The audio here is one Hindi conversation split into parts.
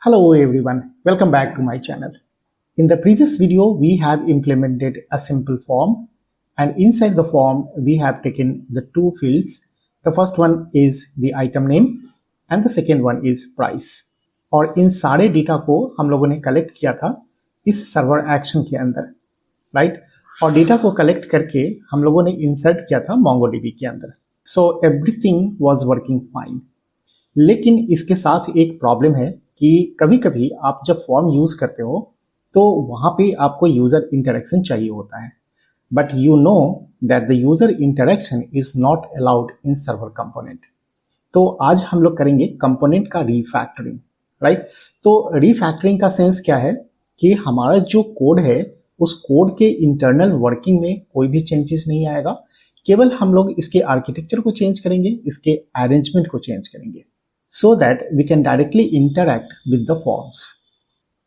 Hello everyone, welcome back to my channel. In the previous video, we have implemented a simple form, and inside the form, we have taken the two fields. The first one is the item name and the second one is price. और इन सारे डेटा को हम लोगों ने कलेक्ट किया था इस सर्वर एक्शन के अंदर, राइट? और डेटा को कलेक्ट करके हम लोगों ने इंसर्ट किया था MongoDB के अंदर. So everything was working fine. लेकिन इसके साथ एक प्रॉब्लम है कि कभी कभी आप जब फॉर्म यूज करते हो तो वहां पे आपको यूजर इंटरेक्शन चाहिए होता है, but you know that the user interaction is not allowed in server component. तो आज हम लोग करेंगे कंपोनेंट का रीफैक्टरिंग, राइट? तो रीफैक्टरिंग का सेंस क्या है कि हमारा जो कोड है उस कोड के इंटरनल वर्किंग में कोई भी चेंजेस नहीं आएगा, केवल हम लोग इसके आर्किटेक्चर को चेंज करेंगे, इसके अरेंजमेंट को चेंज करेंगे, so that we can directly interact with the forms.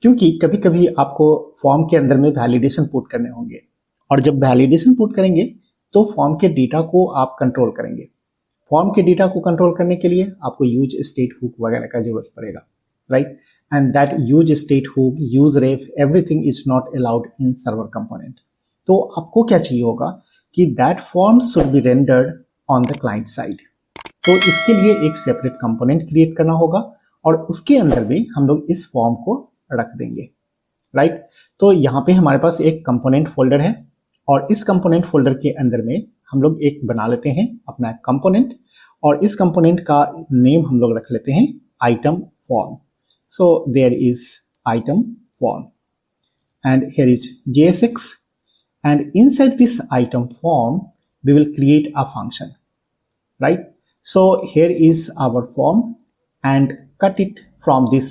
क्योंकि कभी कभी आपको फॉर्म के अंदर में वैलिडेशन पुट करने होंगे, और जब वैलिडेशन पुट करेंगे तो फॉर्म के डेटा को आप कंट्रोल करेंगे. फॉर्म के डेटा को कंट्रोल करने के लिए आपको यूज स्टेट हुक वगैरह का जरूरत पड़ेगा, right? And that use state hook, use ref, everything is not allowed in server component. तो आपको क्या चाहिए होगा कि that form should be rendered on the client side. तो इसके लिए एक सेपरेट कंपोनेंट क्रिएट करना होगा और उसके अंदर भी हम लोग इस फॉर्म को रख देंगे, राइट? तो यहाँ पे हमारे पास एक कंपोनेंट फोल्डर है और इस कंपोनेंट फोल्डर के अंदर में हम लोग एक बना लेते हैं अपना कंपोनेंट, और इस कंपोनेंट का नेम हम लोग रख लेते हैं item form. So there is item form and here is JSX, and inside this item form we will create a function, right? So here is our form, and cut it from this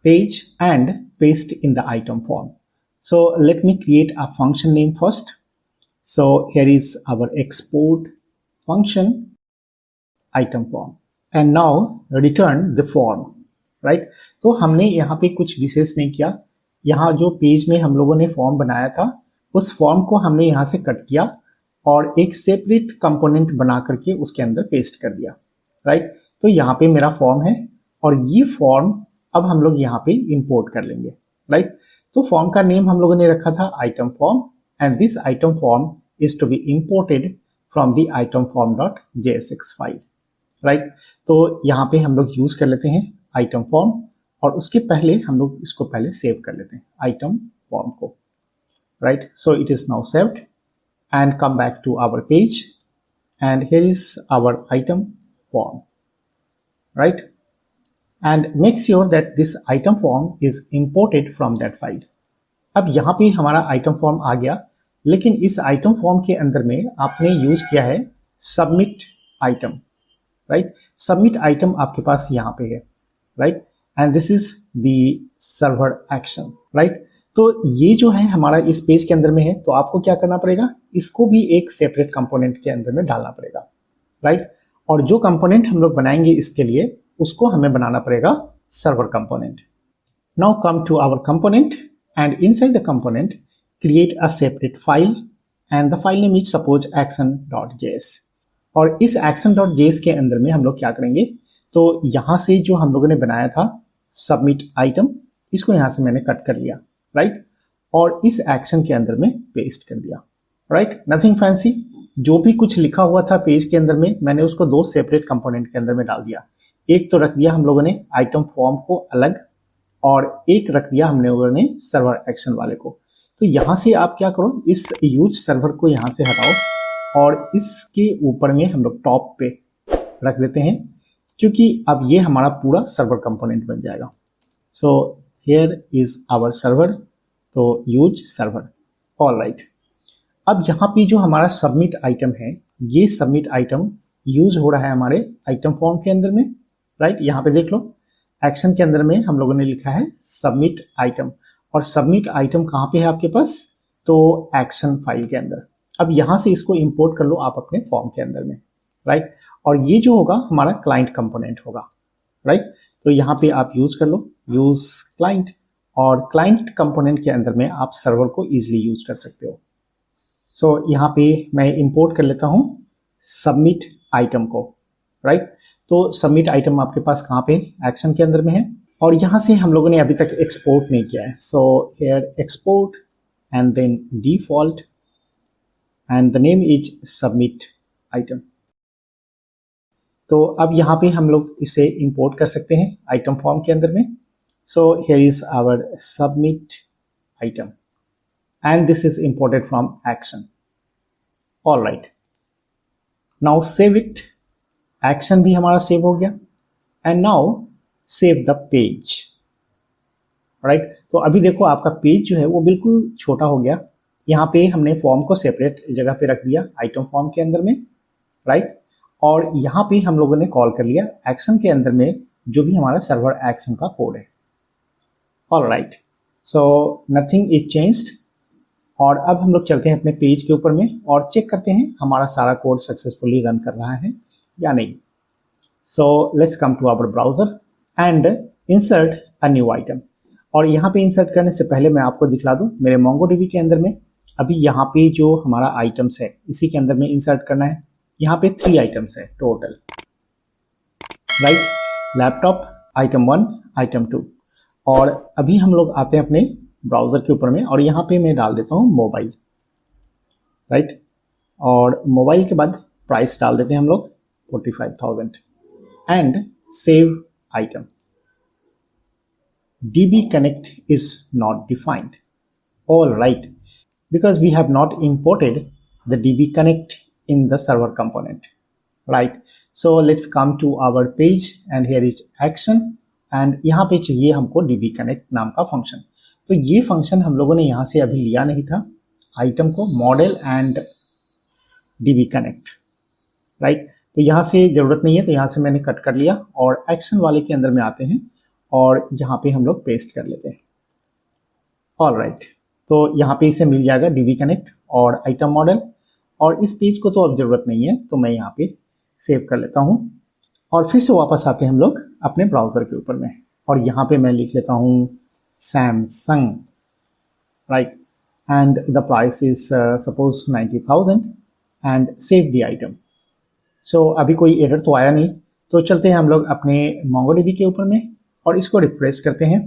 page and paste in the item form. So let me create a function name first. So here is our export function item form, and now return the form, right? तो हमने यहाँ पे कुछ विशेष नहीं किया. यहाँ जो पेज में हम लोगों ने फॉर्म बनाया था उस फॉर्म को हमने यहाँ से कट किया और एक सेपरेट कंपोनेंट बना करके उसके अंदर पेस्ट कर दिया, राइट? तो यहाँ पे मेरा फॉर्म है और ये फॉर्म अब हम लोग यहाँ पे इंपोर्ट कर लेंगे, राइट? तो फॉर्म का नेम हम लोगों ने रखा था item form, and this item form is to be imported from the item form dot JSX file, right? तो यहाँ पे हम लोग यूज कर लेते हैं आइटम फॉर्म, और उसके पहले हम लोग इसको पहले सेव कर लेते हैं आइटम फॉर्म को, right? So it is now saved, and come back to our page, and here is our item form, right? And make sure that this item form is imported from that file. अब यहाँ पे हमारा item form आ गया, लेकिन इस item form के अंदर में आपने यूज किया है submit item, right? Submit item आपके पास यहाँ पे है, right? And this is the server action, right? तो ये जो है हमारा इस पेज के अंदर में है, तो आपको क्या करना पड़ेगा, इसको भी एक सेपरेट कंपोनेंट के अंदर में डालना पड़ेगा, राइट? और जो कंपोनेंट हम लोग बनाएंगे इसके लिए उसको हमें बनाना पड़ेगा server component. Now come to our component, and inside the component create a separate file, and the file name is suppose action.js. और इस action.js के अंदर में हम लोग क्या करेंगे, तो यहाँ से जो हम लोगों ने बनाया था सबमिट आइटम, इसको यहाँ से मैंने कट कर लिया, राइट? और इस एक्शन के अंदर में पेस्ट कर दिया, राइट? Nothing fancy. जो भी कुछ लिखा हुआ था पेज के अंदर में मैंने उसको दो सेपरेट कंपोनेंट के अंदर में डाल दिया. एक तो रख दिया हम लोगों ने आइटम फॉर्म को अलग, और एक रख दिया हम लोगों ने सर्वर एक्शन वाले को. तो यहाँ से आप क्या करो, इस यूज सर्वर को यहाँ से हटाओ और इसके ऊपर में हम लोग टॉप पे रख देते हैं, क्योंकि अब ये हमारा पूरा सर्वर कंपोनेंट बन जाएगा. सो here is our server, तो यूज सर्वर, ऑल राइट. अब यहाँ पे जो हमारा सबमिट आइटम है, ये सबमिट आइटम यूज हो रहा है हमारे आइटम फॉर्म के अंदर में, राइट? यहाँ पे देख लो एक्शन के अंदर में हम लोगों ने लिखा है सबमिट आइटम, और सबमिट आइटम कहाँ पे है आपके पास, तो एक्शन फाइल के अंदर. अब यहाँ से इसको इंपोर्ट कर लो आप अपने फॉर्म के अंदर में, राइट? और ये जो होगा हमारा क्लाइंट कंपोनेंट होगा, राइट? तो यहाँ पे आप यूज कर लो यूज क्लाइंट, और क्लाइंट कंपोनेंट के अंदर में आप सर्वर को इजीली यूज कर सकते हो. सो यहाँ पे मैं इंपोर्ट कर लेता हूँ सबमिट आइटम को, राइट? तो सबमिट आइटम आपके पास कहाँ पे एक्शन के अंदर में है, और यहाँ से हम लोगों ने अभी तक एक्सपोर्ट नहीं किया है, so here export and then default and the name is submit item. तो अब यहाँ पे हम लोग इसे इंपोर्ट कर सकते हैं आइटम फॉर्म के अंदर में। So here is our submit item and this is imported from action. All right, now save it. Action भी हमारा सेव हो गया and now save the page. Right, तो अभी देखो आपका पेज जो है वो बिल्कुल छोटा हो गया। यहाँ पे हमने फॉर्म को सेपरेट जगह पे रख दिया आइटम फॉर्म के अंदर में, राइट। और यहाँ पे हम लोगों ने कॉल कर लिया एक्शन के अंदर में जो भी हमारा सर्वर एक्शन का कोड है। All right, so nothing is changed. और अब हम लोग चलते हैं अपने पेज के ऊपर में और चेक करते हैं हमारा सारा कोड सक्सेसफुली रन कर रहा है या नहीं। So let's come to our browser and insert a new item. और यहाँ पे इंसर्ट करने से पहले मैं आपको दिखला दूँ मेरे MongoDB के अंदर में अभी यहाँ पे जो हमारा आइटम्स है इसी के अंदर में इंसर्ट करना है। यहाँ पे 3 आइटम्स है total, right. Laptop item 1, item 2। और अभी हम लोग आते हैं अपने ब्राउजर के ऊपर में और यहाँ पे मैं डाल देता हूँ मोबाइल, राइट। और मोबाइल के बाद प्राइस डाल देते हैं हम लोग 45,000 and save item. DB connect is not defined. All right, because we have not imported the DB connect in the server component, right? So let's come to our page and here is action and यहाँ पे चाहिए हमको DB connect नाम का फंक्शन। तो ये फंक्शन हम लोगों ने यहाँ से अभी लिया नहीं था आइटम को, model and DB connect, right. तो यहाँ से जरूरत नहीं है तो यहाँ से मैंने कट कर लिया और एक्शन वाले के अंदर में आते हैं और यहाँ पे हम लोग पेस्ट कर लेते हैं। ऑल राइट, तो यहाँ पे इसे मिल जाएगा DB कनेक्ट और आइटम मॉडल। और इस पेज को तो अब ज़रूरत नहीं है तो मैं यहाँ पे सेव कर लेता हूँ और फिर से वापस आते हैं हम लोग अपने ब्राउज़र के ऊपर में और यहाँ पे मैं लिख लेता हूँ Samsung, right. And the price is suppose 90,000 and save the item. So अभी कोई एरर तो आया नहीं, तो चलते हैं हम लोग अपने MongoDB के ऊपर में और इसको रिफ्रेश करते हैं।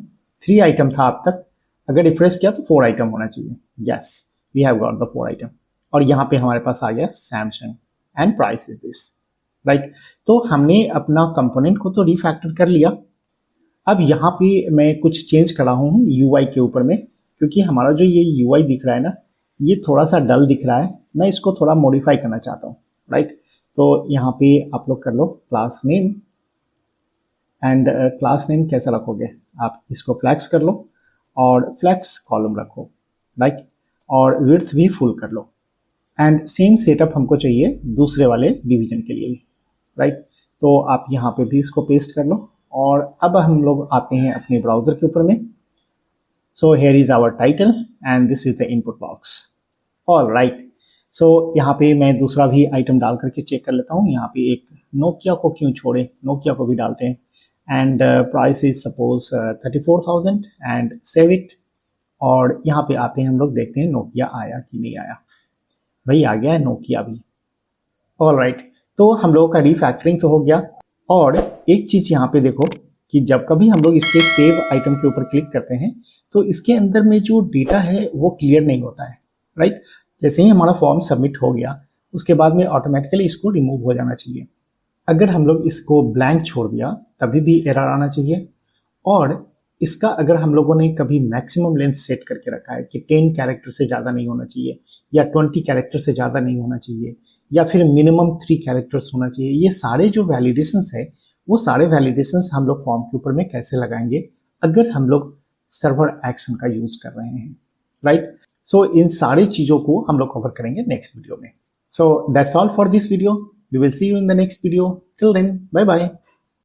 3 आइटम था अब तक, अगर रिफ्रेश किया तो 4 आइटम होना चाहिए। Yes, we have got the 4 item और यहाँ पे हमारे पास आ गया Samsung and price is this, right. तो हमने अपना कंपोनेंट को तो रिफैक्टर कर लिया। अब यहाँ पे मैं कुछ चेंज कर रहा हूँ UI के ऊपर में, क्योंकि हमारा जो ये UI दिख रहा है ना ये थोड़ा सा डल दिख रहा है, मैं इसको थोड़ा मॉडिफाई करना चाहता हूँ, राइट। तो यहाँ पे आप लोग कर लो class name and class name कैसा रखोगे आप इसको फ्लैक्स कर लो और फ्लैक्स कॉलम रखो, राइट। और विड्थ भी फुल कर लो एंड सेम सेटअप हमको चाहिए दूसरे वाले डिवीजन के लिए भी, राइट। तो आप यहाँ पे भी इसको पेस्ट कर लो और अब हम लोग आते हैं अपने ब्राउजर के ऊपर में। So here is our title and this is the input box. All right, so यहाँ पे मैं दूसरा भी आइटम डाल करके चेक कर लेता हूँ। यहाँ पे एक नोकिया को क्यों छोड़े, नोकिया को भी डालते हैं and price is suppose 34,000 and save it. और यहाँ पे आते हैं हम लोग देखते हैं नोकिया आया कि नहीं आया। भाई आ गया है नोकिया भी। ऑल राइट, तो हम लोगों का रिफैक्टरिंग तो हो गया। और एक चीज़ यहाँ पे देखो कि जब कभी हम लोग इसके सेव आइटम के ऊपर क्लिक करते हैं तो इसके अंदर में जो डेटा है वो क्लियर नहीं होता है, राइट। जैसे ही हमारा फॉर्म सबमिट हो गया उसके बाद में ऑटोमेटिकली इसको रिमूव हो जाना चाहिए। अगर हम लोग इसको ब्लैंक छोड़ दिया तभी भी एरर आना चाहिए। और इसका अगर हम लोगों ने कभी मैक्सिमम लेंथ सेट करके रखा है कि 10 कैरेक्टर से ज़्यादा नहीं होना चाहिए या 20 कैरेक्टर से ज़्यादा नहीं होना चाहिए या फिर मिनिमम 3 कैरेक्टर्स होना चाहिए, ये सारे जो वैलिडेशंस है वो सारे वैलिडेशंस हम लोग फॉर्म के ऊपर में कैसे लगाएंगे अगर हम लोग सर्वर एक्शन का यूज़ कर रहे हैं, राइट। सो इन सारी चीज़ों को हम लोग कवर करेंगे नेक्स्ट वीडियो में। So that's all for this video. We will see you in the next video. Till then, bye bye.